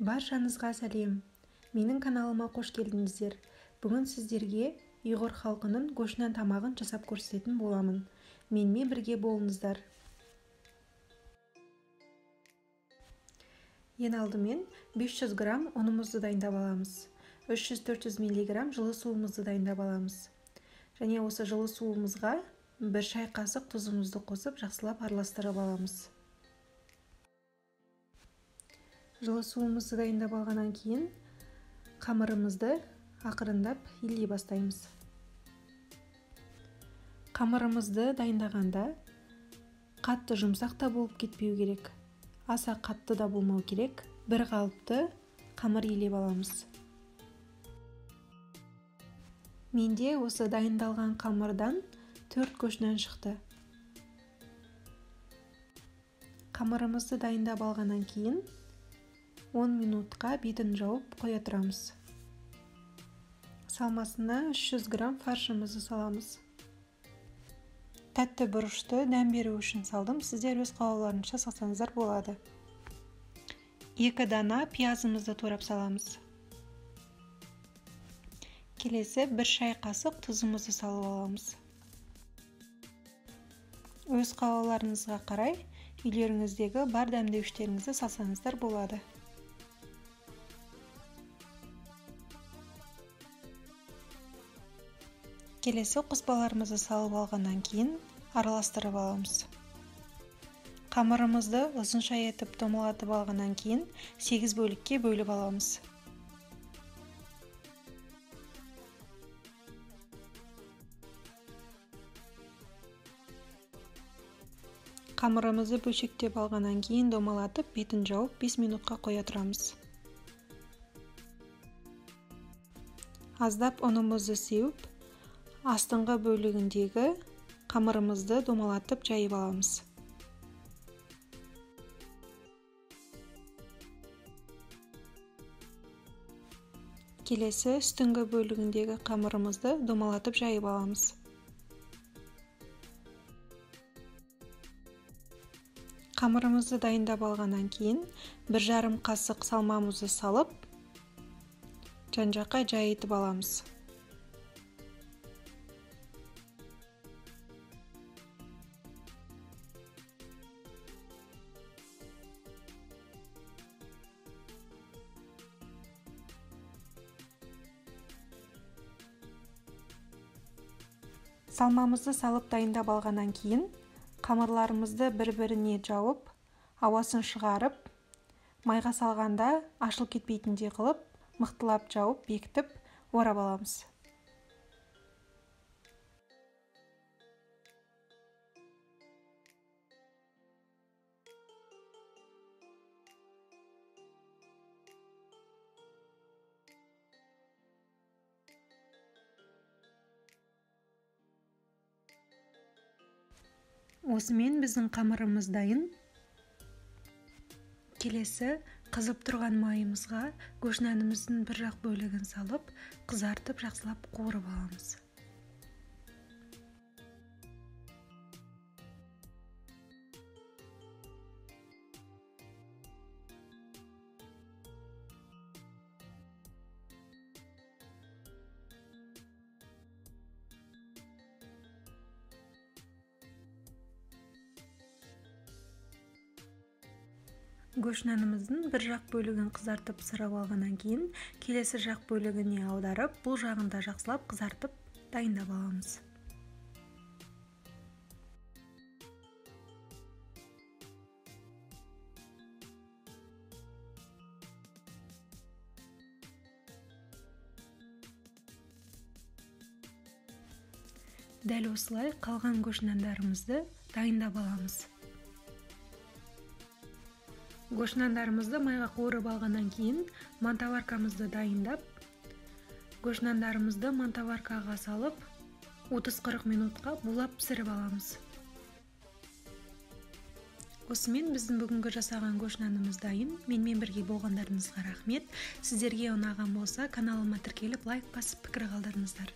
Баршаңызға сәлем. Менің каналыма қош келдіңіздер. Бүгін сіздерге ұйғыр халқының көшінен тамағын жасап көрсететін боламын. Менімен бірге болыңыздар. Ең алдымен 500 грамм ұнымызды дайындап аламыз. 300-400 мг жылы суымызды дайындап аламыз. Және осы жылы суымызға 1 шай қасық тұзымызды қосып жақсылап араластырып аламыз. Жылы суымызды дайындап алғаннан кейін қамырымызды ақырындап илей бастаймыз. Қамырымызды дайындағанда қатты жұмсақ та болып кетпеу керек. Аса қатты да болмау керек. Бір қалыпты қамыр илеп аламыз. Менде осы дайындалған қамырдан 4 көшінен шықты. Қамырымызды дайындап алғаннан кейін 10 минутқа бетін жауып қоя тұрамыз. Салмасына 300 грамм фаршымызды саламыз. Тәтті бұрышты дәм беру үшін салдым. Сіздер өз қалауларынша салсаңыздар болады. 2 дана пиязымызды турап саламыз. Келесі 1 шай қасық тұзымызды салып аламыз. Өз қалауларыңызға қарай үйлеріңіздегі бар дәмдеуіштеріңізді салсаңыздар болады. Келесі қоспаларымызды салып алғаннан кейін араластырып аламыз. Қамырымызды ұзынша етіп домалатып алғаннан кейін 8 бөлікке бөліп аламыз. Қамырымызды бөлшектеп алғаннан кейін домалатып, бетін жауып 5 минутқа қоя тұрамыз. Аздап ұнымызды сеуіп, астыңғы бөлігіндегі қамырымызды домалатып жайып аламыз. Келесі үстіңгі бөлігіндегі қамырымызды домалатып жайып аламыз. Қамырымызды дайындап алғаннан кейін 1,5 қасық салмамызды салып, жан-жаққа жайытып аламыз. Салмамызды салып дайындап алғаннан кейін қамырларымызды бір-біріне жауып, ауасын шығарып, майға салғанда ашылып кетпейтіндей қылып, мықтылап жауып, бекітіп, орап аламыз. Осымен біздің қамырымыз дайын. Келесі қызып тұрған майымызға көшнәніміздің бір жақ бөлігін салып, қызартып жақсылап қуырып аламыз. Көшнәніміздің бір жақ бөлігін қызартып пісіріп алғаннан кейін, келесі жақ бөлігіне аударып, бұл жағында жақсылап қызартып дайындап аламыз. Дәл осылай қалған көшнәндарымызды дайындап аламыз. Көшнәндарымызды майға қуырып алғаннан кейін мантаваркамызды дайындап, көшнәндарымызды мантаваркаға салып 30-40 минутқа булап пісіріп аламыз. Осымен біздің бүгінгі жасаған көшнәніміз дайын. Менімен бірге болғандарыңызға рахмет. Сіздерге ұнаған болса, каналыма тіркеліп, лайк басып, пікір қалдырыңыздар.